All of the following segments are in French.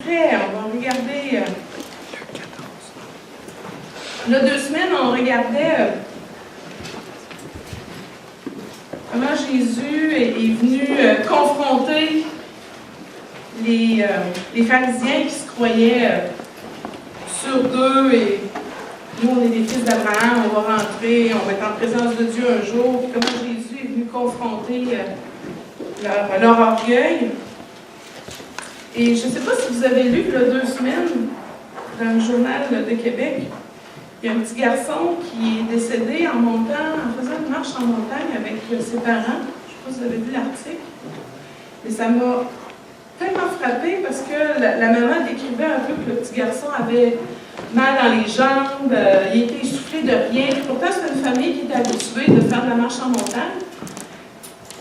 Après, on va regarder. Il y a 2 semaines, on regardait comment Jésus est venu confronter les pharisiens qui se croyaient sur d'eux et nous, on est des fils d'Abraham, on va rentrer, on va être en présence de Dieu un jour. Puis comment Jésus est venu confronter leur orgueil. Et je ne sais pas si vous avez lu, il y a 2 semaines, dans le Journal de Québec, il y a un petit garçon qui est décédé en faisant une marche en montagne avec ses parents. Je ne sais pas si vous avez vu l'article. Et ça m'a tellement frappée parce que la maman décrivait un peu que le petit garçon avait mal dans les jambes, il était essoufflé de rien. Pourtant, c'est une famille qui était habituée de faire de la marche en montagne.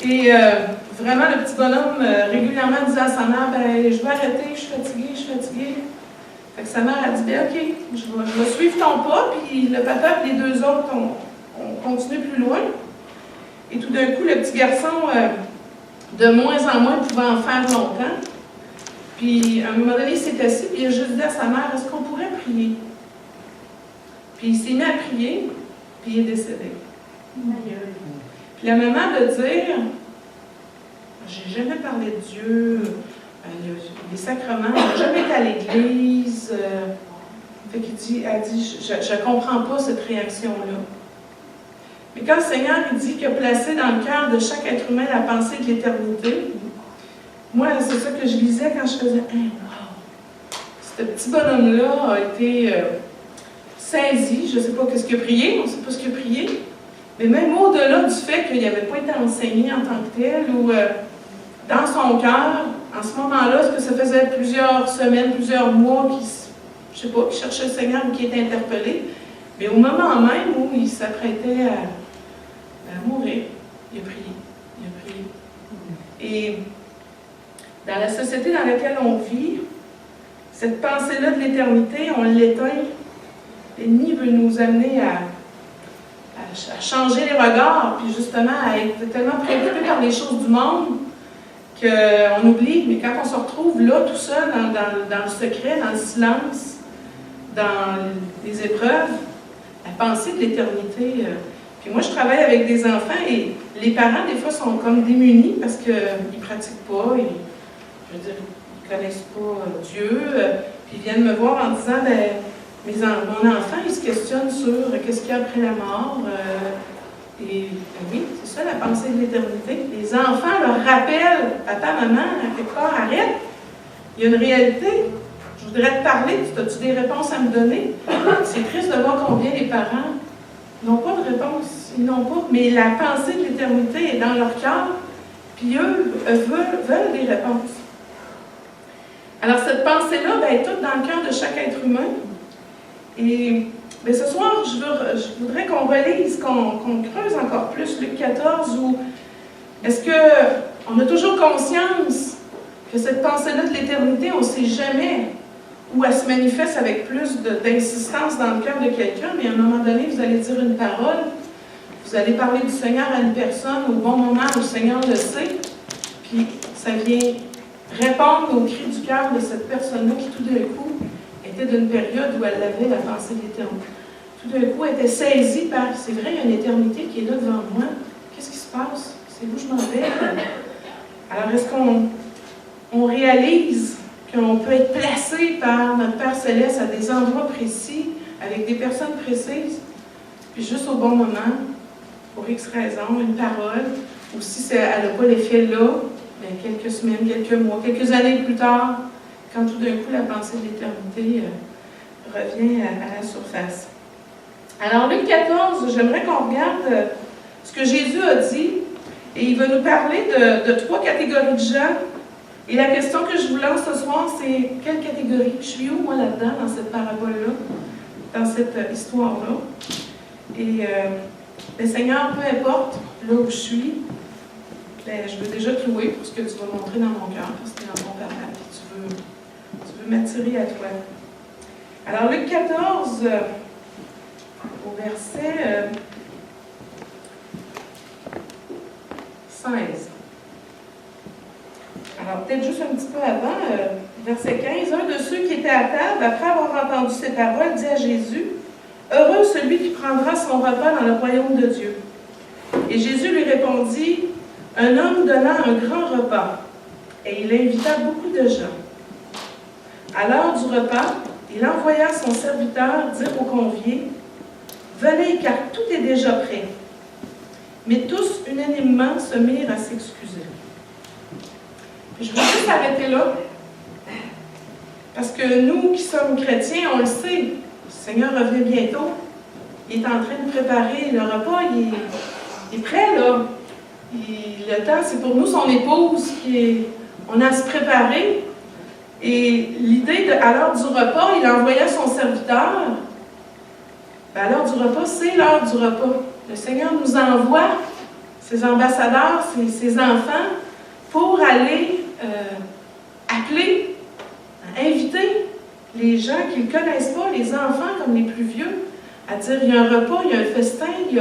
Et vraiment, le petit bonhomme régulièrement disait à sa mère, ben, je vais arrêter, je suis fatigué. Fait que sa mère a dit, ben, OK, je vais suivre ton pas, puis le papa et les 2 autres ont continué plus loin. Et tout d'un coup, le petit garçon, de moins en moins, pouvait en faire longtemps. Puis, à un moment donné, il s'est assis, puis il a juste dit à sa mère, est-ce qu'on pourrait prier? Puis, il s'est mis à prier, puis il est décédé. Puis, la maman de dire, j'ai jamais parlé de Dieu, les sacrements, je n'ai jamais été à l'église. Fait elle dit, je ne comprends pas cette réaction-là. Mais quand le Seigneur il dit qu'il a placé dans le cœur de chaque être humain la pensée de l'éternité, moi, c'est ça que je lisais quand je faisais « wow! » Ce petit bonhomme-là a été saisi, je ne sais pas ce qu'il a prié, on ne sait pas ce qu'il a prié, mais même au-delà du fait qu'il n'avait pas été enseigné en tant que tel, ou dans son cœur, en ce moment-là, est-ce que ça faisait plusieurs semaines, plusieurs mois qu'il cherchait le Seigneur ou qu'il était interpellé, mais au moment même où il s'apprêtait à mourir, il a prié. Et dans la société dans laquelle on vit, cette pensée-là de l'éternité, on l'éteint. L'ennemi veut nous amener à changer les regards, puis justement à être tellement préoccupé par les choses du monde qu'on oublie. Mais quand on se retrouve là, tout seul, dans le secret, dans le silence, dans les épreuves, la pensée de l'éternité. Puis moi, je travaille avec des enfants et les parents, des fois, sont comme démunis parce qu'ils ne pratiquent pas. Ils ne connaissent pas Dieu. Puis ils viennent me voir en disant, mon enfant, il se questionne sur qu'est-ce qu'il y a après la mort. Et oui, c'est ça la pensée de l'éternité. Les enfants leur rappellent, papa, maman, à quelque part, arrête. Il y a une réalité. Je voudrais te parler. As-tu des réponses à me donner? C'est triste de voir combien les parents n'ont pas de réponse. Ils n'ont pas. Mais la pensée de l'éternité est dans leur cœur. Puis eux veulent des réponses. Alors, cette pensée-là est toute dans le cœur de chaque être humain. Et ce soir, je voudrais qu'on relise, qu'on creuse encore plus Luc 14, où est-ce qu'on a toujours conscience que cette pensée-là de l'éternité, on ne sait jamais où elle se manifeste avec plus d'insistance dans le cœur de quelqu'un, mais à un moment donné, vous allez dire une parole, vous allez parler du Seigneur à une personne au bon moment où le Seigneur le sait, puis ça vient répondre aux cris du cœur de cette personne-là qui tout d'un coup était d'une période où elle avait la pensée de l'éternité. Tout d'un coup, elle était saisie par, c'est vrai, il y a une éternité qui est là devant moi. Qu'est-ce qui se passe? C'est où je m'en vais? Alors, est-ce qu'on réalise qu'on peut être placé par notre Père Céleste à des endroits précis, avec des personnes précises, puis juste au bon moment, pour X raison, une parole, ou si elle n'a pas l'effet là, quelques semaines, quelques mois, quelques années plus tard, quand tout d'un coup la pensée de l'éternité revient à la surface. Alors, Luc 14, j'aimerais qu'on regarde ce que Jésus a dit, et il va nous parler de 3 catégories de gens. Et la question que je vous lance ce soir, c'est quelle catégorie? Je suis où, moi, là-dedans, dans cette parabole-là, dans cette histoire-là? Et le Seigneur, peu importe là où je suis, je veux déjà te louer pour ce que tu vas montrer dans mon cœur, parce que tu es un bon papa, et tu veux m'attirer à toi. Alors, Luc 14, au verset 16. Alors, peut-être juste un petit peu avant, verset 15, un de qui étaient à table, après avoir entendu ces paroles, dit à Jésus, « Heureux celui qui prendra son repas dans le royaume de Dieu. » Et Jésus lui répondit, « Un homme donna un grand repas, et il invita beaucoup de gens. À l'heure du repas, il envoya son serviteur dire aux conviés, « Venez, car tout est déjà prêt. » Mais tous, unanimement, se mirent à s'excuser. Je veux juste arrêter là, parce que nous qui sommes chrétiens, on le sait, le Seigneur revient bientôt. Il est en train de préparer le repas, il est prêt, là. Le temps, c'est pour nous, son épouse, on a à se préparer. Et l'idée, à l'heure du repas, il envoyait son serviteur. À l'heure du repas, c'est l'heure du repas. Le Seigneur nous envoie, ses ambassadeurs, ses enfants, pour aller appeler, inviter les gens qui ne le connaissent pas, les enfants comme les plus vieux, à dire il y a un repas, il y a un festin, il y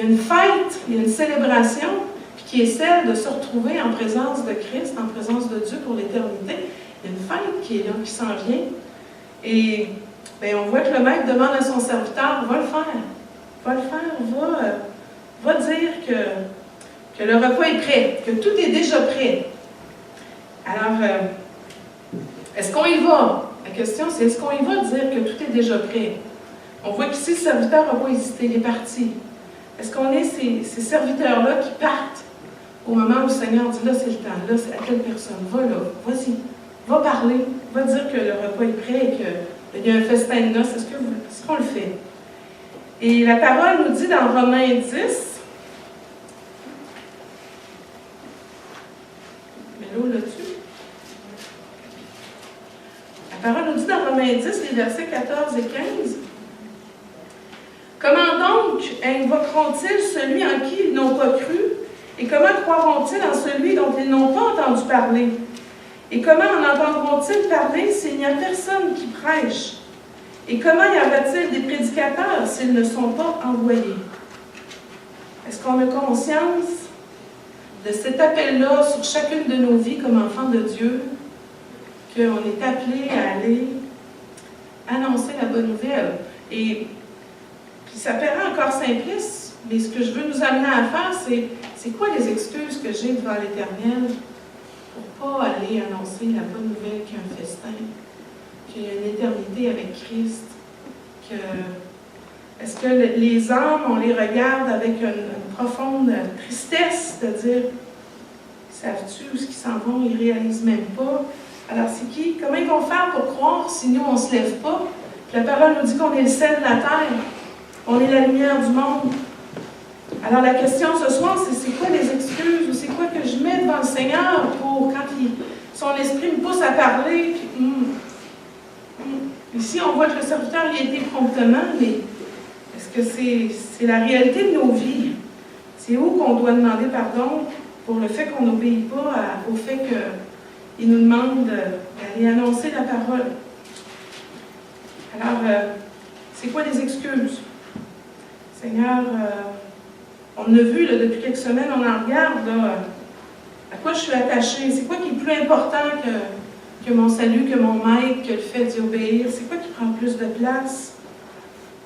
a une fête, il y a une célébration, puis qui est celle de se retrouver en présence de Christ, en présence de Dieu pour l'éternité. Il y a une fête qui est là, qui s'en vient. Et bien, on voit que le maître demande à son serviteur, va le faire, va dire que le repas est prêt, que tout est déjà prêt. Alors, est-ce qu'on y va? La question, c'est est-ce qu'on y va dire que tout est déjà prêt? On voit qu'ici, le serviteur n'a pas hésité, il est parti. Est-ce qu'on est ces serviteurs-là qui partent au moment où le Seigneur dit, là, c'est le temps, là, c'est à telle personne, va là, vas-y, va parler, va dire que le repas est prêt et qu'il y a un festin de noces, est-ce qu'on le fait? Et la parole nous dit dans Romains 10, mais là, là-dessus, la parole nous dit dans Romains 10, les versets 14 et 15, « Comment donc invoqueront-ils celui en qui ils n'ont pas cru? Et comment croiront-ils en celui dont ils n'ont pas entendu parler? Et comment en entendront-ils parler s'il n'y a personne qui prêche? Et comment y aura-t-il des prédicateurs s'ils ne sont pas envoyés? » Est-ce qu'on a conscience de cet appel-là sur chacune de nos vies comme enfants de Dieu, qu'on est appelé à aller annoncer la bonne nouvelle? Et puis ça paraît encore simpliste, mais ce que je veux nous amener à faire, c'est quoi les excuses que j'ai devant l'Éternel pour ne pas aller annoncer la bonne nouvelle qu'il y a un festin, qu'il y a une éternité avec Christ, est-ce que les âmes, on les regarde avec une profonde tristesse, c'est-à-dire, savent-tu où ce qu'ils s'en vont, ils ne réalisent même pas. Alors c'est qui? Comment ils vont faire pour croire si nous, on ne se lève pas? Puis la parole nous dit qu'on est le sel de la terre, on est la lumière du monde. Alors la question ce soir, c'est quoi les excuses, ou c'est quoi que je mets devant le Seigneur pour quand son esprit me pousse à parler, puis, Ici, on voit que le serviteur y a été promptement, mais est-ce que c'est la réalité de nos vies? C'est où qu'on doit demander pardon pour le fait qu'on n'obéit pas au fait qu'il nous demande d'aller annoncer la parole? Alors, c'est quoi les excuses? Seigneur, on a vu là, depuis quelques semaines, on en regarde, là, à quoi je suis attachée? C'est quoi qui est plus important que mon salut, que mon maître, que le fait d'y obéir? C'est quoi qui prend plus de place?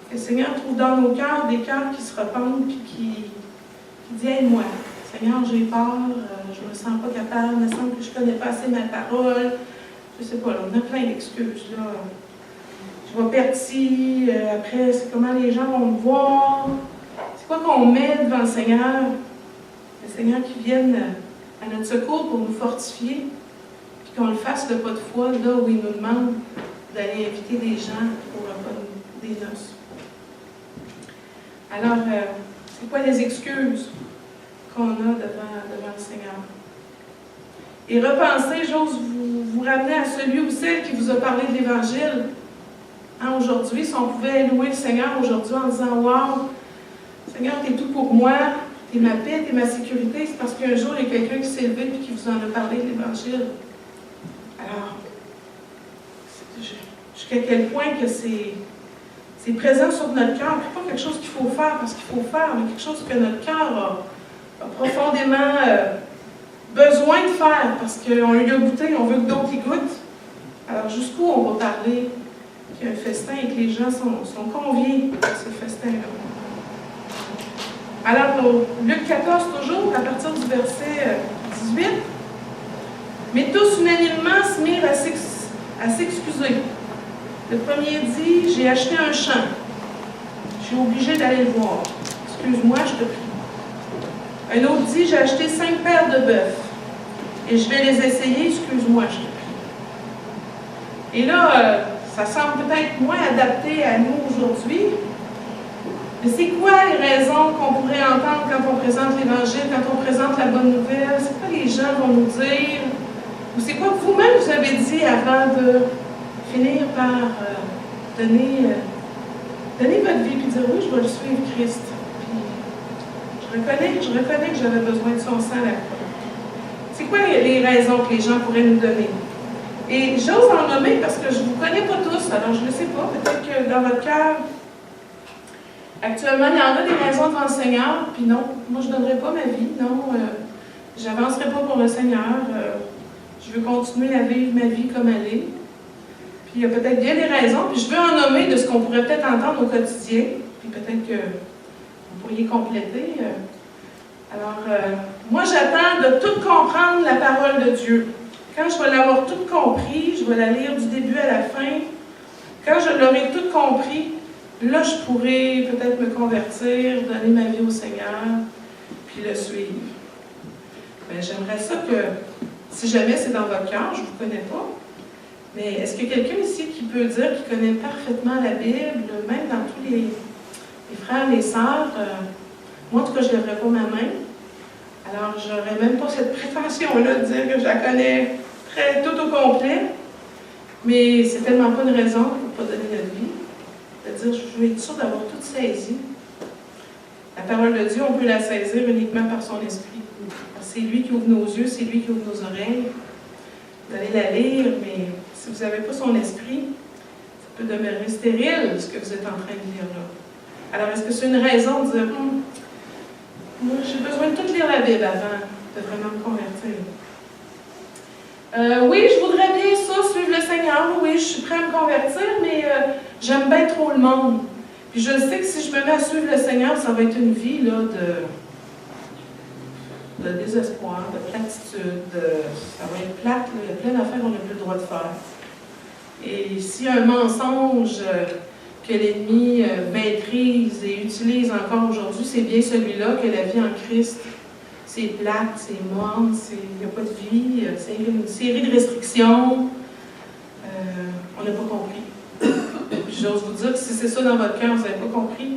Que le Seigneur trouve dans nos cœurs des cœurs qui se repentent et qui disent « Aide-moi, Seigneur, j'ai peur, je me sens pas capable, il me semble que je connais pas assez ma parole. » Je sais pas, là, on a plein d'excuses. Là. Je vais perdre ci, après, c'est comment les gens vont me voir. C'est quoi qu'on met devant le Seigneur? Le Seigneur qui vienne à notre secours pour nous fortifier. Qu'on le fasse le pas de foi, là où il nous demande d'aller inviter des gens au repas des noces. Alors, c'est quoi les excuses qu'on a devant le Seigneur? Et repensez, j'ose vous ramener à celui ou celle qui vous a parlé de l'Évangile. Hein, aujourd'hui, si on pouvait louer le Seigneur aujourd'hui en disant « Wow, Seigneur, t'es tout pour moi, t'es ma paix, t'es ma sécurité », c'est parce qu'un jour, il y a quelqu'un qui s'est levé et qui vous en a parlé de l'Évangile. Alors, jusqu'à quel point que c'est présent sur notre cœur, pas quelque chose qu'il faut faire parce qu'il faut faire, mais quelque chose que notre cœur a profondément besoin de faire parce qu'on lui a goûté, on veut que d'autres y goûtent. Alors, jusqu'où on va parler qu'il y a un festin et que les gens sont conviés à ce festin-là? Alors, Luc 14, toujours, à partir du verset 18, « Mais tous unanimement se mirent à s'excuser. Le premier dit, « J'ai acheté un champ. Je suis obligé d'aller le voir. Excuse-moi, je te prie. » Un autre dit, « J'ai acheté 5 paires de bœufs. Et je vais les essayer. Excuse-moi, je te prie. » Et là, ça semble peut-être moins adapté à nous aujourd'hui. Mais c'est quoi les raisons qu'on pourrait entendre quand on présente l'Évangile, quand on présente la bonne nouvelle? C'est quoi les gens vont nous dire? Ou c'est quoi que vous-même vous avez dit avant de finir par donner votre vie et dire oui, je vais le suivre, Christ. Puis, je reconnais que j'avais besoin de son sang à la croix. C'est quoi les raisons que les gens pourraient nous donner? Et j'ose en nommer parce que je ne vous connais pas tous, alors je ne sais pas. Peut-être que dans votre cœur, actuellement, il y en a des raisons devant le Seigneur, puis non, moi je ne donnerai pas ma vie, non, je n'avancerai pas pour le Seigneur, je veux continuer à vivre ma vie comme elle est. Puis il y a peut-être bien des raisons, puis je veux en nommer de ce qu'on pourrait peut-être entendre au quotidien, puis peut-être que vous pourriez compléter. Alors, moi j'attends de tout comprendre la parole de Dieu. Quand je vais l'avoir tout compris, je vais la lire du début à la fin. Quand je l'aurai tout compris, là, je pourrais peut-être me convertir, donner ma vie au Seigneur, puis le suivre. Bien, j'aimerais ça que, si jamais c'est dans votre cœur, je ne vous connais pas, mais est-ce qu'il y a quelqu'un ici qui peut dire qu'il connaît parfaitement la Bible, même dans tous les frères et les sœurs? Moi, en tout cas, je ne lèverais pas ma main. Alors, je n'aurais même pas cette prétention-là de dire que je la connais tout au complet, mais c'est tellement pas une raison pour ne pas donner notre vie. C'est-à-dire, je veux être sûre d'avoir tout saisi. La parole de Dieu, on peut la saisir uniquement par son esprit. C'est lui qui ouvre nos yeux, c'est lui qui ouvre nos oreilles. Vous allez la lire, mais si vous n'avez pas son esprit, ça peut demeurer stérile, ce que vous êtes en train de lire là. Alors, est-ce que c'est une raison de dire, moi, j'ai besoin de tout lire la Bible avant de vraiment me convertir? Oui, je voudrais bien ça, suivre le Seigneur. Oui, je suis prêt à me convertir, mais j'aime bien trop le monde. Puis je sais que si je me mets à suivre le Seigneur, ça va être une vie là, de désespoir, de platitude. Ça va être plate. Là. Il y a plein d'affaires qu'on n'a plus le droit de faire. Et s'il y a un mensonge que l'ennemi maîtrise et utilise encore aujourd'hui, c'est bien celui-là que la vie en Christ. C'est plate, c'est morne, il n'y a pas de vie, c'est une série de restrictions. On n'a pas compris. Puis j'ose vous dire que si c'est ça dans votre cœur, vous n'avez pas compris.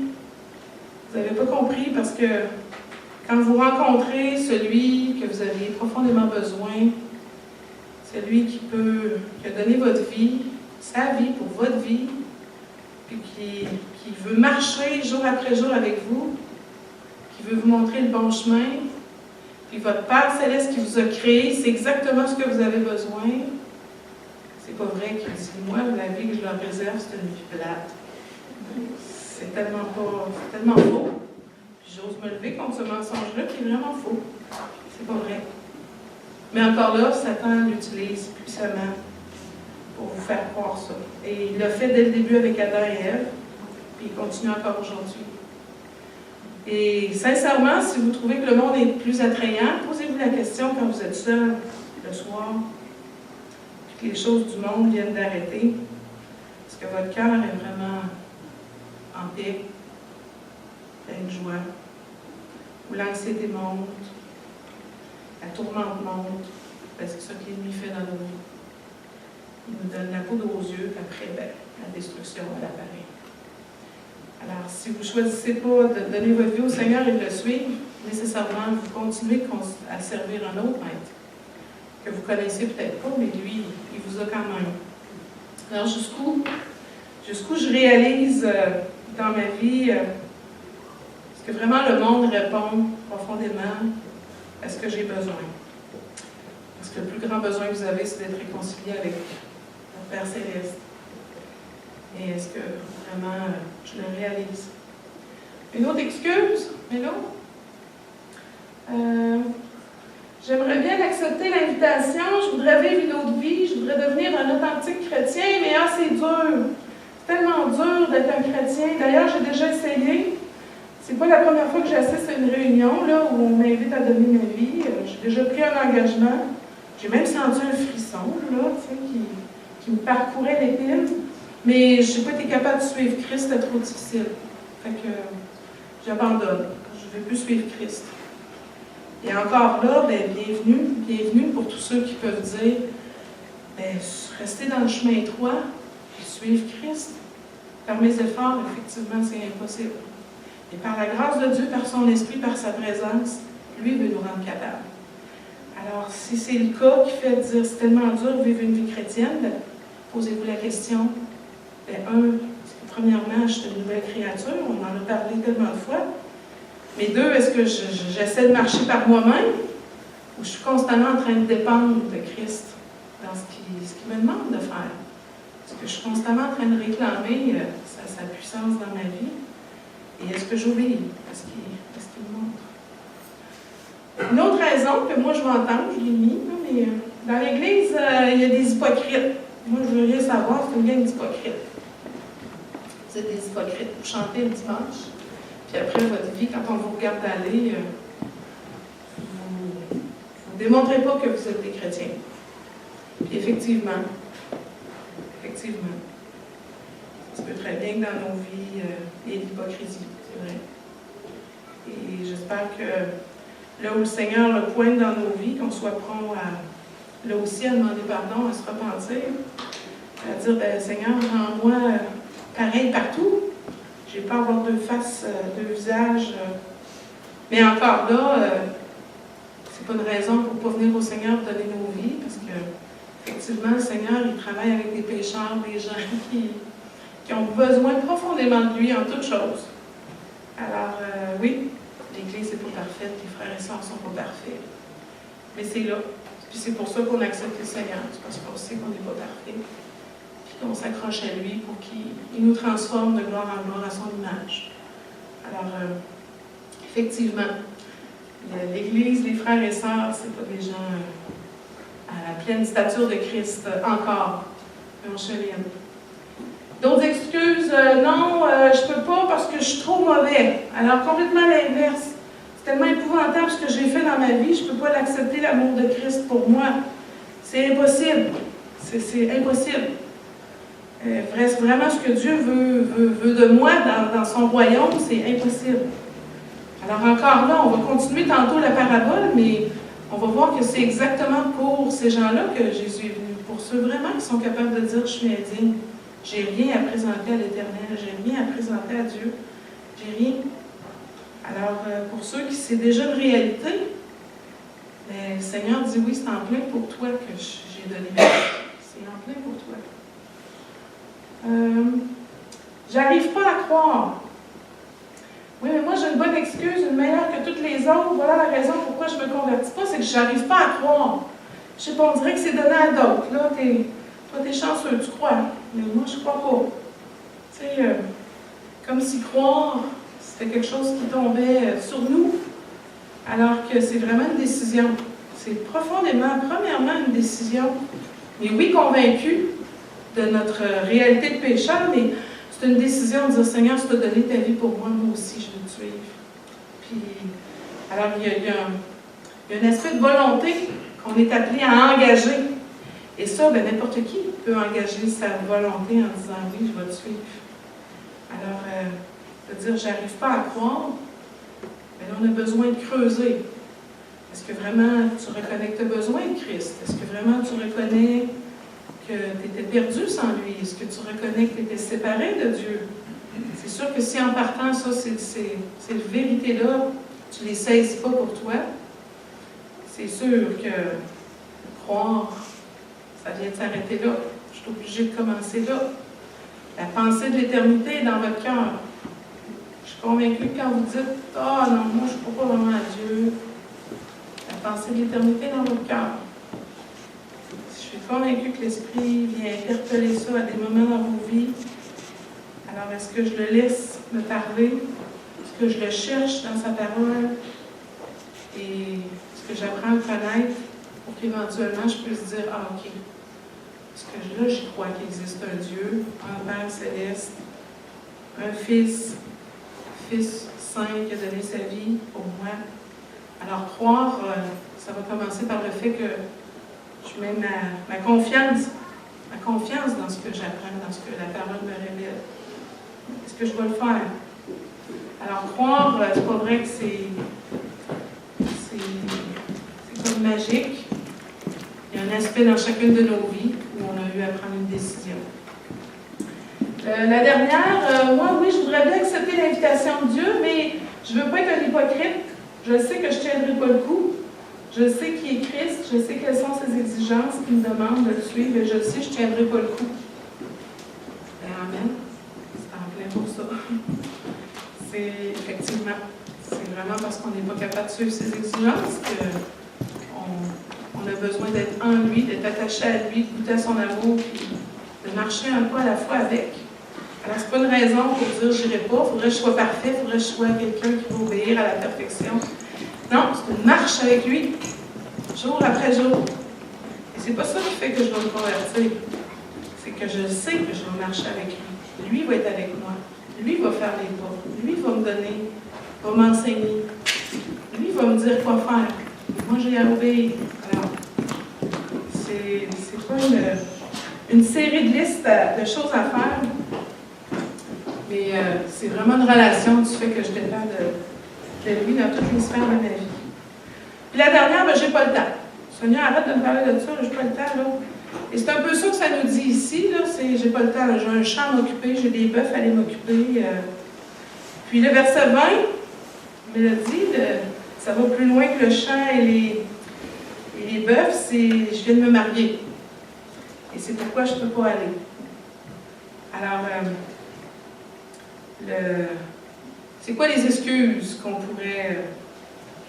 Vous n'avez pas compris parce que quand vous rencontrez celui que vous avez profondément besoin, celui qui a donné votre vie, sa vie pour votre vie, puis qui veut marcher jour après jour avec vous, qui veut vous montrer le bon chemin, puis votre Père Céleste qui vous a créé, c'est exactement ce que vous avez besoin. C'est pas vrai qu'il dit, moi, la vie que je leur réserve, c'est une vie plate. C'est tellement faux. Puis j'ose me lever contre ce mensonge-là qui est vraiment faux. C'est pas vrai. Mais encore là, Satan l'utilise puissamment pour vous faire croire ça. Et il l'a fait dès le début avec Adam et Ève, puis il continue encore aujourd'hui. Et sincèrement, si vous trouvez que le monde est plus attrayant, posez-vous la question quand vous êtes seul le soir, puis que les choses du monde viennent d'arrêter. Est-ce que votre cœur est vraiment en paix, plein de joie, où l'anxiété monte, la tourmente monte, parce que c'est ça que l'ennemi fait dans nos vies. Il nous donne la poudre aux yeux, puis après, la destruction, elle apparaît. Alors, si vous ne choisissez pas de donner votre vie au Seigneur et de le suivre, nécessairement, vous continuez à servir un autre maître, que vous ne connaissez peut-être pas, mais lui, il vous a quand même. Alors, jusqu'où je réalise dans ma vie, est-ce que vraiment le monde répond profondément à ce que j'ai besoin? Parce que le plus grand besoin que vous avez, c'est d'être réconcilié avec votre Père Céleste. Et est-ce que vraiment je le réalise? Une autre excuse, mais non. J'aimerais bien accepter l'invitation, je voudrais vivre une autre vie, je voudrais devenir un authentique chrétien, mais c'est dur. C'est tellement dur d'être un chrétien. D'ailleurs, j'ai déjà essayé. C'est pas la première fois que j'assiste à une réunion là, où on m'invite à donner ma vie. J'ai déjà pris un engagement. J'ai même senti un frisson là, qui me parcourait l'épine. Mais je n'ai pas été capable de suivre Christ, c'était trop difficile. Fait que j'abandonne. Je ne veux plus suivre Christ. Et encore là, bienvenue pour tous ceux qui peuvent dire, rester dans le chemin étroit et suivre Christ. Par mes efforts, effectivement, c'est impossible. Et par la grâce de Dieu, par son esprit, par sa présence, lui veut nous rendre capables. Alors, si c'est le cas qui fait dire c'est tellement dur de vivre une vie chrétienne, posez-vous la question. Premièrement, je suis une nouvelle créature, on en a parlé tellement de fois. Mais deux, est-ce que j'essaie de marcher par moi-même ou je suis constamment en train de dépendre de Christ dans ce qu'il me demande de faire? Est-ce que je suis constamment en train de réclamer sa puissance dans ma vie? Et est-ce que j'obéis à ce qu'il me montre? Une autre raison que moi je vais entendre, je l'ai mis, mais dans l'Église, il y a des hypocrites. Moi, je veux rien savoir, c'est une gang d'hypocrites. Vous êtes des hypocrites pour chanter le dimanche. Puis après, votre vie, quand on vous regarde aller, vous ne démontrez pas que vous êtes des chrétiens. Puis effectivement, ça se peut très bien que dans nos vies, il y ait de l'hypocrisie, c'est vrai. Et j'espère que là où le Seigneur le pointe dans nos vies, qu'on soit prompt là aussi à demander pardon, à se repentir, à dire, Seigneur, rends-moi pareil partout. Je n'ai pas à avoir deux faces, deux visages. Mais encore là, c'est pas une raison pour ne pas venir au Seigneur donner nos vies, parce que effectivement, le Seigneur, il travaille avec des pécheurs, des gens qui ont besoin profondément de lui en toutes choses. Alors, oui, l'Église n'est pas parfaite, les frères et sœurs ne sont pas parfaits. Mais c'est là. Puis c'est pour ça qu'on accepte le Seigneur, c'est parce qu'on sait qu'on n'est pas parfait. Puis qu'on s'accroche à lui pour qu'il nous transforme de gloire en gloire à son image. Alors, effectivement, l'Église, les frères et sœurs, ce n'est pas des gens à la pleine stature de Christ encore. Mais on chemine. D'autres excuses, non, je ne peux pas parce que je suis trop mauvais. Alors, complètement l'inverse. C'est tellement épouvantable ce que j'ai fait dans ma vie, je ne peux pas l'accepter, l'amour de Christ pour moi. C'est impossible. C'est impossible. Vraiment, ce que Dieu veut de moi dans son royaume, c'est impossible. Alors encore là, on va continuer tantôt la parabole, mais on va voir que c'est exactement pour ces gens-là que Jésus est venu. Pour ceux vraiment qui sont capables de dire « je suis indigne ». J'ai rien à présenter à l'Éternel, j'ai rien à présenter à Dieu, j'ai rien. Alors, pour ceux qui c'est déjà une réalité, le Seigneur dit oui, c'est en plein pour toi que j'ai donné ma vie. C'est en plein pour toi. J'arrive pas à croire. Oui, mais moi j'ai une bonne excuse, une meilleure que toutes les autres. Voilà la raison pourquoi je ne me convertis pas, c'est que je n'arrive pas à croire. Je sais pas, on dirait que c'est donné à d'autres. Là, toi, t'es chanceux, tu crois. Mais moi, je ne crois pas. Tu sais, comme si croire, c'était quelque chose qui tombait sur nous, alors que c'est vraiment une décision. C'est profondément, premièrement, une décision. Mais oui, convaincu de notre réalité de pécheur, mais c'est une décision de dire, Seigneur, si tu as donné ta vie pour moi, moi aussi, je veux te suivre. Puis, alors, il y a un aspect de volonté qu'on est appelé à engager. Et ça, n'importe qui peut engager sa volonté en disant, oui, je vais te suivre. Alors, de dire, j'arrive pas à croire, mais là, on a besoin de creuser. Est-ce que vraiment tu reconnais que tu as besoin de Christ? Est-ce que vraiment tu reconnais que tu étais perdu sans lui? Est-ce que tu reconnais que tu étais séparé de Dieu? C'est sûr que si en partant, ça, ces vérités-là, tu ne les saisis pas pour toi, c'est sûr que croire, ça vient de s'arrêter là. Je suis obligée de commencer là. La pensée de l'éternité est dans votre cœur. Je suis convaincue que quand vous dites « Ah non, moi je ne crois pas vraiment à Dieu », la pensée de l'éternité est dans votre cœur. Je suis convaincue que l'Esprit vient interpeller ça à des moments dans vos vies. Alors, est-ce que je le laisse me parler? Est-ce que je le cherche dans sa parole? Et est-ce Est-ce que j'apprends à le connaître pour qu'éventuellement je puisse dire, ah ok, parce que là j'y crois qu'il existe un Dieu, un Père céleste, un Fils saint qui a donné sa vie pour moi. Alors croire, ça va commencer par le fait que je mets ma confiance dans ce que j'apprends, dans ce que la parole me révèle. Est-ce que je vais le faire? Alors croire, c'est pas vrai que c'est comme magique. Il y a un aspect dans chacune de nos vies où on a eu à prendre une décision. La dernière, moi, oui, je voudrais bien accepter l'invitation de Dieu, mais je ne veux pas être un hypocrite. Je sais que je ne tiendrai pas le coup. Je sais qui est Christ. Je sais quelles sont ses exigences qu'il me demande de le suivre. Et je sais que je ne tiendrai pas le coup. Amen. C'est en plein pour ça. C'est effectivement, c'est vraiment parce qu'on n'est pas capable de suivre ses exigences qu'on a besoin d'être en lui, d'être attaché à lui, de goûter à son amour, puis de marcher un pas à la fois avec. Alors, c'est pas une raison pour dire « j'irai pas », il faudrait que je sois parfait, il faudrait que je sois quelqu'un qui va obéir à la perfection. Non, c'est une marche avec lui, jour après jour. Et c'est pas ça qui fait que je vais me convertir. C'est que je sais que je vais marcher avec lui. Lui va être avec moi. Lui va faire les pas. Lui va me donner, va m'enseigner. Lui va me dire quoi faire. Moi, j'ai à obéir. Alors, c'est pas une série de listes de choses à faire. Mais c'est vraiment une relation du fait que je dépends de lui dans toutes les sphères de ma vie. Puis la dernière, ben, j'ai pas le temps. Sonia, arrête de me parler de ça, j'ai pas le temps, là. Et c'est un peu ça que ça nous dit ici, là, c'est j'ai pas le temps, là. J'ai un champ à m'occuper, j'ai des bœufs à aller m'occuper. Puis le verset 20, me l'a dit, ça va plus loin que le champ et les bœufs, c'est je viens de me marier. Et c'est pourquoi je ne peux pas aller. Alors, c'est quoi les excuses qu'on pourrait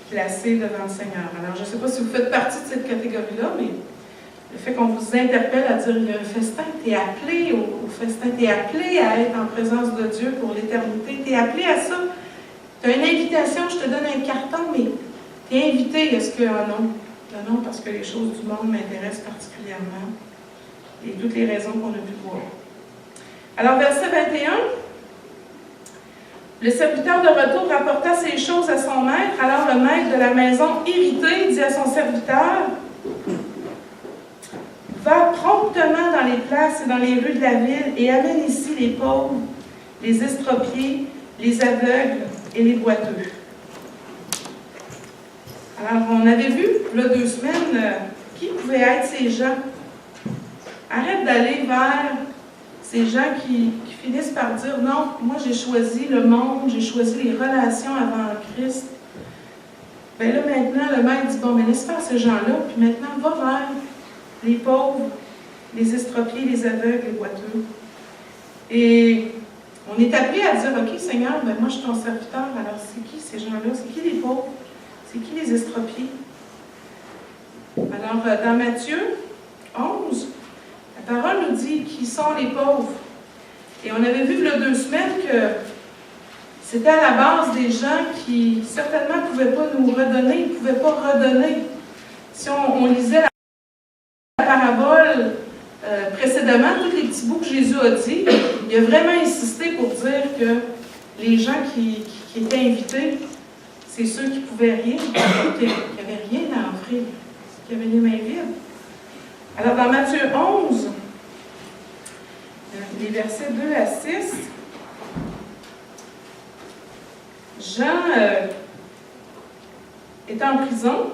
placer devant le Seigneur? Alors, je ne sais pas si vous faites partie de cette catégorie-là, mais le fait qu'on vous interpelle à dire il y a un festin, tu es appelé au festin, tu es appelé à être en présence de Dieu pour l'éternité, tu es appelé à ça. Tu as une invitation, je te donne un carton, mais tu es invité. Est-ce que non? Non, parce que les choses du monde m'intéressent particulièrement. Et toutes les raisons qu'on a pu voir. Alors, verset 21. Le serviteur de retour rapporta ces choses à son maître. Alors le maître de la maison, irrité, dit à son serviteur, « Va promptement dans les places et dans les rues de la ville et amène ici les pauvres, les estropiés, les aveugles et les boiteux. » Alors, on avait vu, il y a 2 semaines, qui pouvaient être ces gens. Arrête d'aller vers ces gens qui finissent par dire « Non, moi j'ai choisi le monde, j'ai choisi les relations avant Christ. » Bien là, maintenant, le maître dit « Bon, mais laisse faire ces gens-là, puis maintenant, va vers les pauvres, les estropiés, les aveugles, les boiteux. » Et on est appelé à dire « Ok, Seigneur, ben moi je suis ton serviteur, alors c'est qui ces gens-là? C'est qui les pauvres? C'est qui les estropiés? » Alors, dans Matthieu 11, la parole nous dit qui sont les pauvres. Et on avait vu il y a 2 semaines que c'était à la base des gens qui certainement ne pouvaient pas nous redonner, ils ne pouvaient pas redonner. Si on lisait la parabole précédemment, tous les petits bouts que Jésus a dit, il a vraiment insisté pour dire que les gens qui étaient invités, c'est ceux qui ne pouvaient rien apporter, qui n'avaient rien à offrir, qui avaient les mains vides. Alors, dans Matthieu 11, les versets 2 à 6, Jean est en prison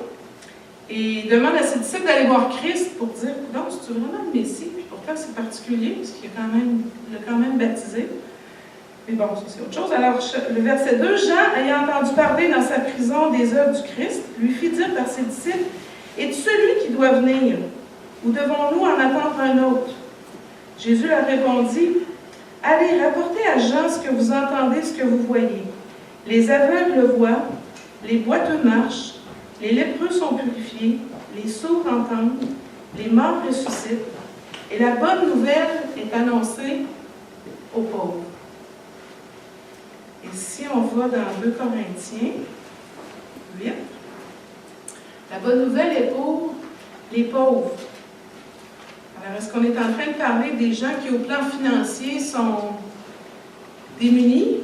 et demande à ses disciples d'aller voir Christ pour dire « Non, c'est-tu vraiment le Messie? » Puis pourtant, c'est particulier, parce qu'il l'a quand même baptisé. Mais bon, ça c'est autre chose. Alors, le verset 2, Jean, ayant entendu parler dans sa prison des œuvres du Christ, lui fit dire par ses disciples, « Es-tu celui qui doit venir? Ou devons-nous en attendre un autre? » Jésus leur répondit, « Allez, rapportez à Jean ce que vous entendez, ce que vous voyez. Les aveugles voient, les boiteux marchent, les lépreux sont purifiés, les sourds entendent, les morts ressuscitent, et la bonne nouvelle est annoncée aux pauvres. » Et si on va dans 2 Corinthiens 8, La bonne nouvelle est pour les pauvres. Alors, est-ce qu'on est en train de parler des gens qui, au plan financier, sont démunis?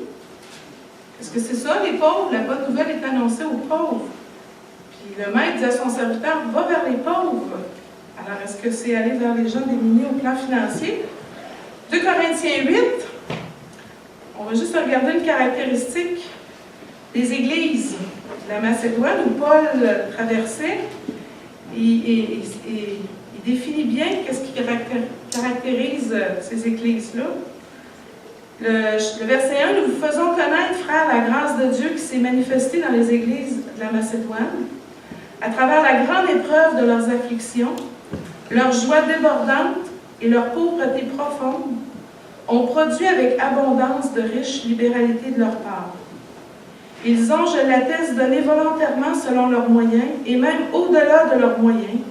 Est-ce que c'est ça, les pauvres? La bonne nouvelle est annoncée aux pauvres. Puis le maître dit à son serviteur, va vers les pauvres. Alors, est-ce que c'est aller vers les gens démunis au plan financier? 2 Corinthiens 8, on va juste regarder une caractéristique des églises de la Macédoine où Paul traversait. Il définit bien qu'est-ce qui caractérise ces églises-là. Le verset 1, nous vous faisons connaître, frères, la grâce de Dieu qui s'est manifestée dans les églises de la Macédoine, à travers la grande épreuve de leurs afflictions, leur joie débordante et leur pauvreté profonde ont produit avec abondance de riches libéralités de leur part. Ils ont, je l'atteste, donné volontairement selon leurs moyens, et même au-delà de leurs moyens,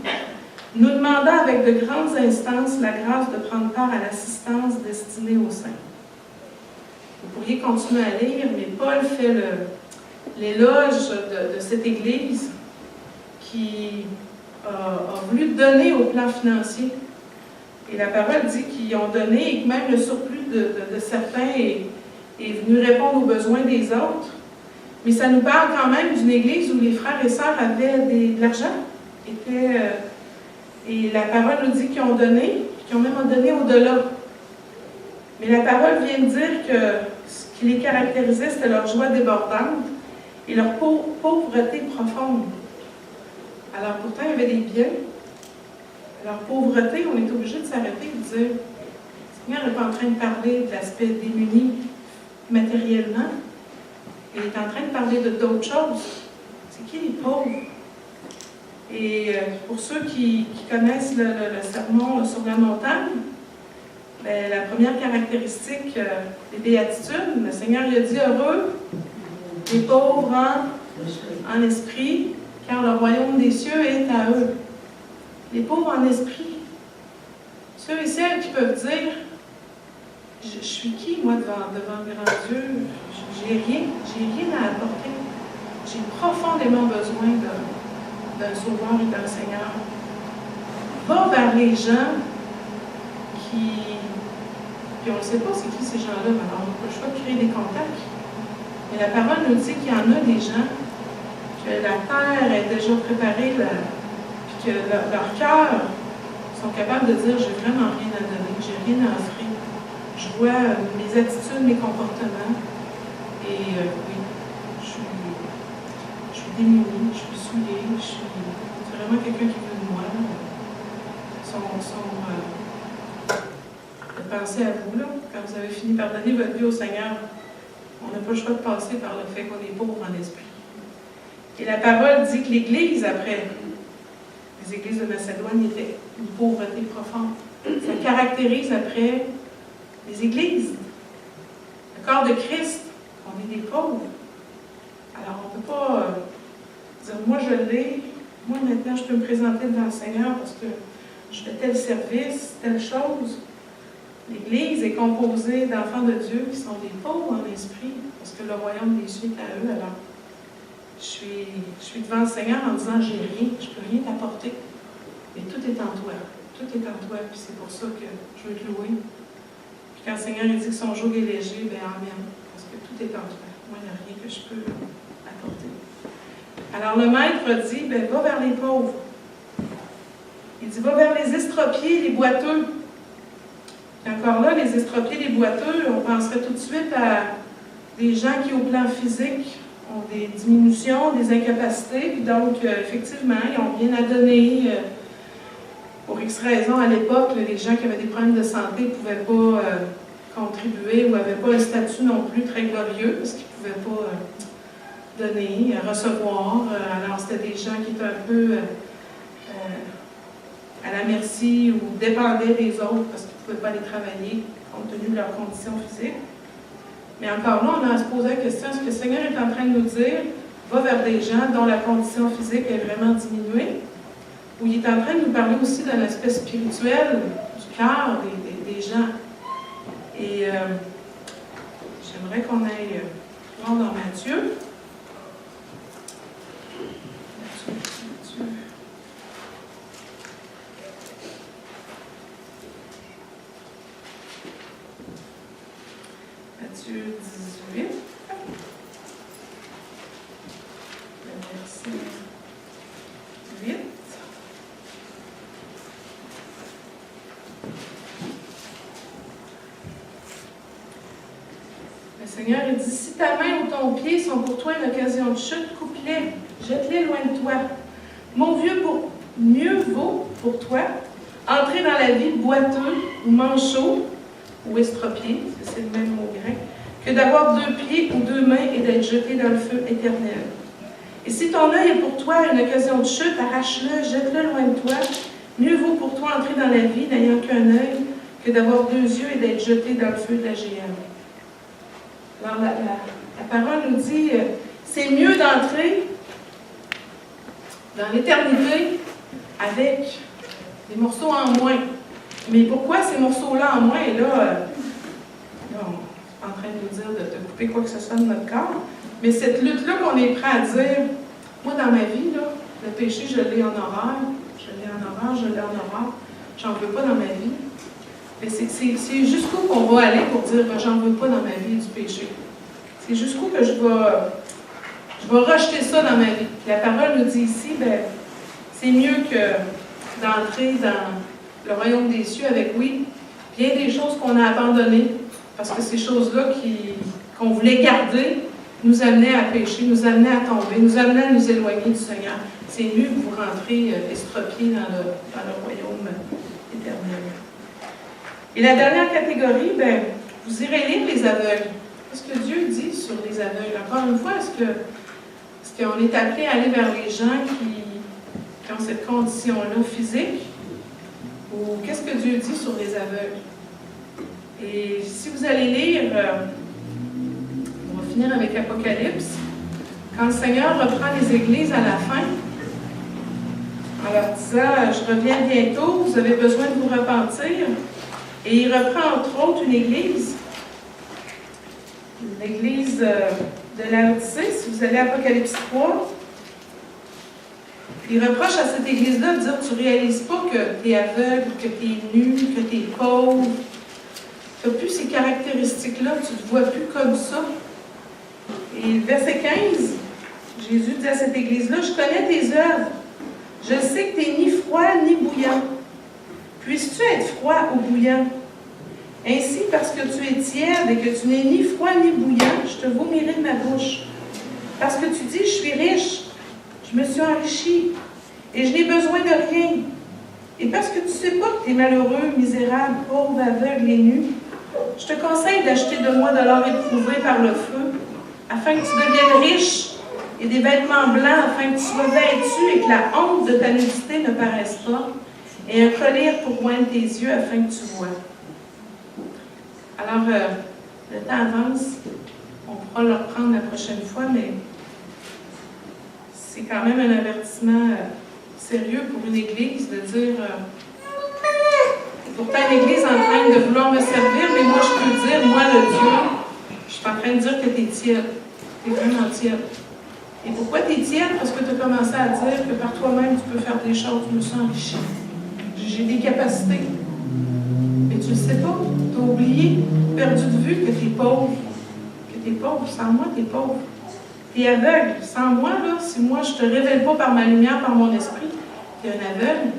nous demandant avec de grandes instances la grâce de prendre part à l'assistance destinée aux saints. Vous pourriez continuer à lire, mais Paul fait l'éloge de cette Église qui a voulu donner au plan financier. Et la parole dit qu'ils ont donné et que même le surplus de certains est venu répondre aux besoins des autres. Mais ça nous parle quand même d'une Église où les frères et sœurs avaient de l'argent. Et la parole nous dit qu'ils ont donné, qu'ils ont même donné au-delà. Mais la parole vient de dire que ce qui les caractérisait, c'était leur joie débordante et leur pauvreté profonde. Alors pourtant, il y avait des biens. Leur pauvreté, on est obligé de s'arrêter et de dire, le Seigneur n'est pas en train de parler de l'aspect démuni matériellement, il est en train de parler d'autres choses. C'est qui les pauvres? Et pour ceux qui connaissent le sermon sur la montagne, bien, la première caractéristique des béatitudes, le Seigneur lui a dit, heureux les pauvres en esprit, car le royaume des cieux est à eux. Les pauvres en esprit, ceux et celles qui peuvent dire, je suis qui, moi, devant le grand Dieu? J'ai rien à apporter. J'ai profondément besoin d'un sauveur et d'un Seigneur. Va vers les gens qui on ne sait pas c'est qui ces gens-là, alors on n'a pas le choix de créer des contacts. Mais la parole nous dit qu'il y en a des gens, que la terre est déjà préparée, puis que leur cœur sont capables de dire, j'ai vraiment rien à donner, j'ai rien à offrir. Je vois mes attitudes, mes comportements, et oui, je suis démunie, je suis souillée, c'est vraiment quelqu'un qui veut de moi. Pensez à vous, là, quand vous avez fini par donner votre vie au Seigneur, on n'a pas le choix de passer par le fait qu'on est pauvre en esprit. Et la parole dit que l'Église, après, les églises de Macédoine, était une pauvreté profonde. Ça caractérise après les églises. Le corps de Christ, on est des pauvres. Alors, on ne peut pas dire, moi je l'ai, moi maintenant je peux me présenter devant le Seigneur parce que je fais tel service, telle chose. L'Église est composée d'enfants de Dieu qui sont des pauvres en esprit, parce que le royaume des cieux est à eux. Alors, je suis devant le Seigneur en disant, j'ai rien, je ne peux rien t'apporter. Mais tout est en toi. Tout est en toi, puis c'est pour ça que je veux te louer. Puis quand le Seigneur dit que son joug est léger, bien amen, parce que tout est en toi. Moi, il n'y a rien que je peux apporter. Alors le maître dit, bien, va vers les pauvres. Il dit, va vers les estropiés, les boiteux. Et encore là, les estropiés, les boiteux, on penserait tout de suite à des gens qui, au plan physique, ont des diminutions, des incapacités, puis donc, effectivement, ils n'ont rien à donner. Pour X raisons, à l'époque, les gens qui avaient des problèmes de santé ne pouvaient pas contribuer ou n'avaient pas un statut non plus très glorieux, parce qu'ils ne pouvaient pas donner, recevoir. Alors, c'était des gens qui étaient un peu à la merci ou dépendaient des autres parce qu'ils ne pouvaient pas aller travailler compte tenu de leurs conditions physiques. Mais encore là, on a à se poser la question, est-ce que le Seigneur est en train de nous dire, va vers des gens dont la condition physique est vraiment diminuée, ou il est en train de nous parler aussi d'un aspect spirituel du cœur des gens. Et j'aimerais qu'on aille voir dans Matthieu. Matthieu. Matthieu 18, le verset 8. Le Seigneur il dit, si ta main ou ton pied sont pour toi une occasion de chute, coupe-les, jette-les loin de toi. Mieux vaut pour toi entrer dans la vie boiteux ou manchot ou estropié, c'est le même mot grec, que d'avoir 2 pieds ou 2 mains et d'être jeté dans le feu éternel. Et si ton œil est pour toi une occasion de chute, arrache-le, jette-le loin de toi. Mieux vaut pour toi entrer dans la vie n'ayant qu'un œil que d'avoir 2 yeux et d'être jeté dans le feu de la géhenne. Alors la parole nous dit, c'est mieux d'entrer dans l'éternité avec des morceaux en moins. Mais pourquoi ces morceaux-là en moins? Et là, on n'est pas en train de nous dire de couper quoi que ce soit de notre corps. Mais cette lutte-là qu'on est prêt à dire, moi dans ma vie, là, le péché, je l'ai en horreur, j'en veux pas dans ma vie. Mais c'est jusqu'où qu'on va aller pour dire, j'en veux pas dans ma vie du péché. C'est jusqu'où que je vais rejeter ça dans ma vie. La parole nous dit ici, c'est mieux que d'entrer dans le royaume des cieux avec, oui, bien des choses qu'on a abandonnées, parce que ces choses-là qu'on voulait garder nous amenaient à pécher, nous amenaient à tomber, nous amenaient à nous éloigner du Seigneur. C'est mieux que vous rentrez estropiés dans le royaume éternel. Et la dernière catégorie, vous irez lire les aveugles. Qu'est-ce que Dieu dit sur les aveugles? Encore une fois, est-ce qu'on est appelé à aller vers les gens qui ont cette condition-là physique? Ou qu'est-ce que Dieu dit sur les aveugles? Et si vous allez lire, on va finir avec Apocalypse, quand le Seigneur reprend les églises à la fin, en leur disant, je reviens bientôt, vous avez besoin de vous repentir. Et il reprend entre autres une église, l'église de Laodicée, si vous allez à Apocalypse 3, il reproche à cette église-là de dire, tu ne réalises pas que tu es aveugle, que tu es nu, que tu es pauvre, tu n'as plus ces caractéristiques-là, tu ne te vois plus comme ça. Et verset 15, Jésus dit à cette église-là, je connais tes œuvres, je sais que tu n'es ni froid ni bouillant. Puisses-tu être froid ou bouillant? Ainsi, parce que tu es tiède et que tu n'es ni froid ni bouillant, je te vomirai de ma bouche. Parce que tu dis, je suis riche, je me suis enrichi, et je n'ai besoin de rien. Et parce que tu ne sais pas que tu es malheureux, misérable, pauvre, aveugle et nu, je te conseille d'acheter de moi de l'or éprouvé par le feu, afin que tu deviennes riche, et des vêtements blancs, afin que tu sois vêtu et que la honte de ta nudité ne paraisse pas, et un collier pour oindre tes yeux afin que tu vois. Alors, le temps avance, on pourra le reprendre la prochaine fois, mais c'est quand même un avertissement sérieux pour une église de dire, pourtant une église en train de vouloir me servir, mais moi je peux dire, moi le Dieu, je suis en train de dire que tu es tiède, tu es vraiment tiède. Et pourquoi tu es tiède? Parce que tu as commencé à dire que par toi-même tu peux faire des choses, tu me suis enrichi. J'ai des capacités. Mais tu ne le sais pas. Tu as oublié, perdu de vue que tu es pauvre. Que tu es pauvre. Sans moi, tu es pauvre. Tu es aveugle. Sans moi, là, si moi, je ne te révèle pas par ma lumière, par mon esprit, tu es un aveugle.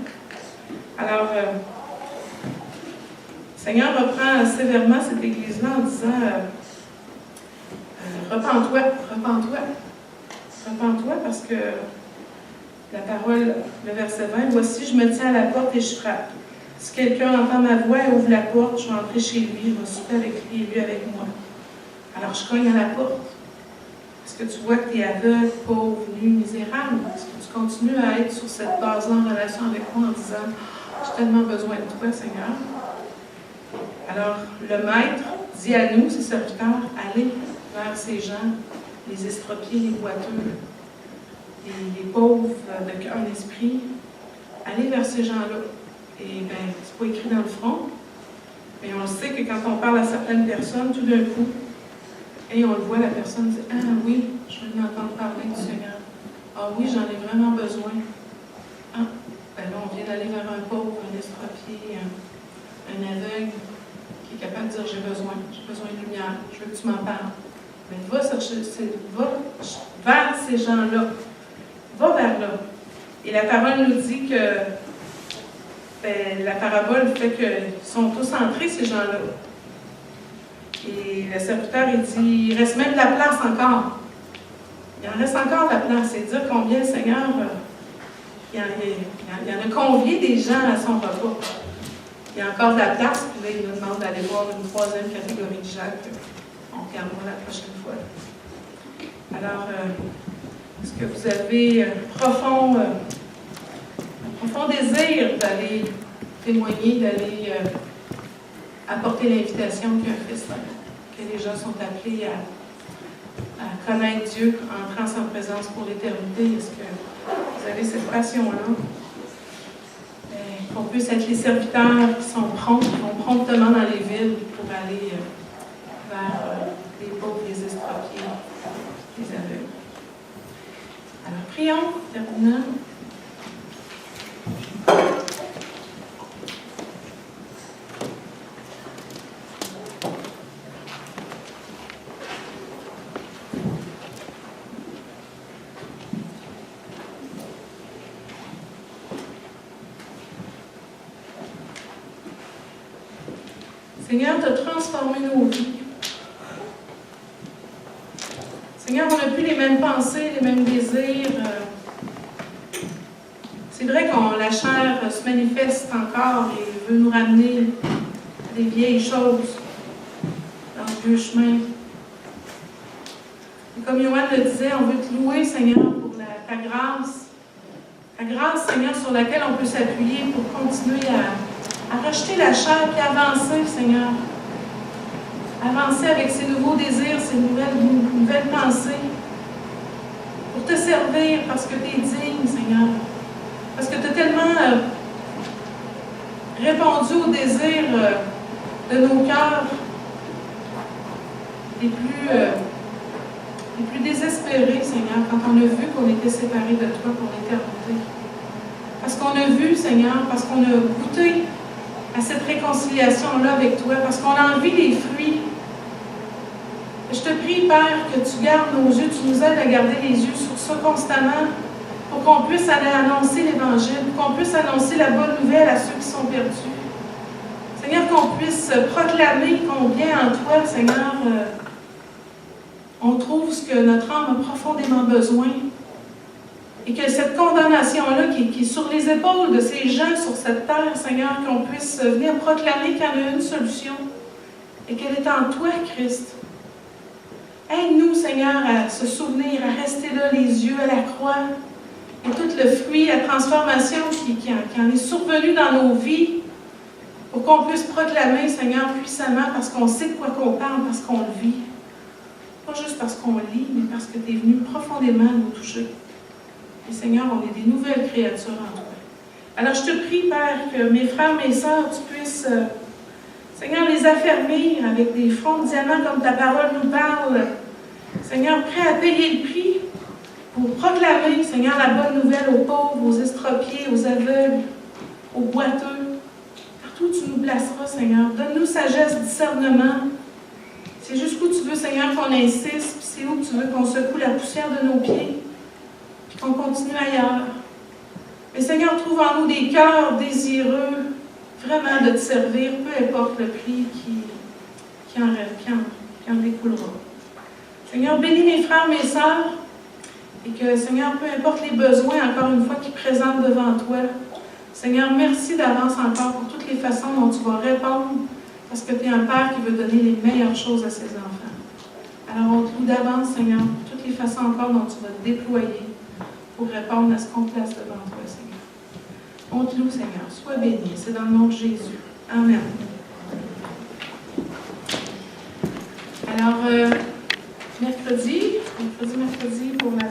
Alors, le Seigneur reprend sévèrement cette église-là en disant repens-toi, repens-toi. Repens-toi parce que la parole, le verset 20, « Voici, je me tiens à la porte et je frappe. Si quelqu'un entend ma voix et ouvre la porte, je vais entrer chez lui, je vais souper avec lui et lui avec moi. » Alors, je cogne à la porte. Est-ce que tu vois que tu es aveugle, pauvre, nu, misérable? Est-ce que tu continues à être sur cette base-là en relation avec moi en disant « J'ai tellement besoin de toi, Seigneur. » Alors, le Maître dit à nous, ses serviteurs, allez vers ces gens, les estropiés, les boiteux, les pauvres de cœur d'esprit, allez vers ces gens-là. Et bien, c'est pas écrit dans le front, mais on le sait que quand on parle à certaines personnes, tout d'un coup, et on le voit, la personne dit, ah oui, je veux entendre parler du Seigneur. Ah oui, j'en ai vraiment besoin. Ah, ben là, on vient d'aller vers un pauvre, un estropié, un aveugle, qui est capable de dire j'ai besoin de lumière, je veux que tu m'en parles. Mais va vers ces gens-là. Va vers là. Et la parole nous dit que la parabole fait qu'ils sont tous entrés, ces gens-là. Et le serviteur, il dit, il reste même de la place encore. Il en reste encore de la place. C'est dire combien le Seigneur, il en a convié des gens à son repas. Il y a encore de la place, puis là, il nous demande d'aller voir une troisième catégorie de gens qu'on regardera la prochaine fois. Alors, est-ce que vous avez un profond désir d'aller témoigner, d'aller apporter l'invitation qu'il y a un festin, que les gens sont appelés à connaître Dieu, entrant en sa présence pour l'éternité? Est-ce que vous avez cette passion-là? Qu'on puisse être les serviteurs qui sont prompts, qui vont promptement dans les villes pour aller vers les pauvres, les estropiés, les aveugles. Alors, prions, terminons. Seigneur, tu as transformé nos vies. Seigneur, on n'a plus les mêmes pensées, les mêmes désirs. C'est vrai que la chair se manifeste encore et veut nous ramener à des vieilles choses, dans le vieux chemin. Et comme Yoann le disait, on veut te louer, Seigneur, pour ta grâce. Ta grâce, Seigneur, sur laquelle on peut s'appuyer pour continuer à racheter la chair et avancer, Seigneur. Avancer avec ces nouveaux désirs, ces nouvelles pensées. Pour te servir parce que tu es digne, Seigneur. Parce que tu as tellement répondu aux désirs de nos cœurs les plus désespérés, Seigneur, quand on a vu qu'on était séparés de toi pour l'éternité. Parce qu'on a vu, Seigneur, parce qu'on a goûté à cette réconciliation-là avec toi, parce qu'on a envie les fruits. Je te prie, Père, que tu gardes nos yeux, tu nous aides à garder les yeux sur ça constamment, pour qu'on puisse aller annoncer l'Évangile, pour qu'on puisse annoncer la bonne nouvelle à ceux qui sont perdus. Seigneur, qu'on puisse proclamer combien en toi, Seigneur, on trouve ce que notre âme a profondément besoin. Et que cette condamnation-là qui est sur les épaules de ces gens sur cette terre, Seigneur, qu'on puisse venir proclamer qu'il y en a une solution et qu'elle est en toi, Christ. Aide-nous, Seigneur, à se souvenir, à rester là, les yeux à la croix, et tout le fruit, la transformation qui en est survenue dans nos vies, pour qu'on puisse proclamer, Seigneur, puissamment, parce qu'on sait de quoi qu'on parle, parce qu'on le vit. Pas juste parce qu'on lit, mais parce que tu es venu profondément nous toucher. Et Seigneur, on est des nouvelles créatures en toi. Alors je te prie, Père, que mes frères, mes sœurs, tu puisses, Seigneur, les affermir avec des fronts de diamants comme ta parole nous parle. Seigneur, prêt à payer le prix pour proclamer, Seigneur, la bonne nouvelle aux pauvres, aux estropiés, aux aveugles, aux boiteux. Partout où tu nous placeras, Seigneur. Donne-nous sagesse, discernement. C'est jusqu'où tu veux, Seigneur, qu'on insiste, puis c'est où tu veux qu'on secoue la poussière de nos pieds, puis qu'on continue ailleurs. Mais Seigneur, trouve en nous des cœurs désireux, vraiment de te servir, peu importe le prix qui en découlera. Seigneur, bénis mes frères, mes sœurs, et que, Seigneur, peu importe les besoins, encore une fois, qu'ils présentent devant toi, Seigneur, merci d'avance encore pour toutes les façons dont tu vas répondre, parce que tu es un Père qui veut donner les meilleures choses à ses enfants. Alors, on te loue d'avance, Seigneur, pour toutes les façons encore dont tu vas te déployer pour répondre à ce qu'on place devant toi, Seigneur. On te loue, Seigneur. Sois béni. C'est dans le nom de Jésus. Amen. Alors, mercredi pour la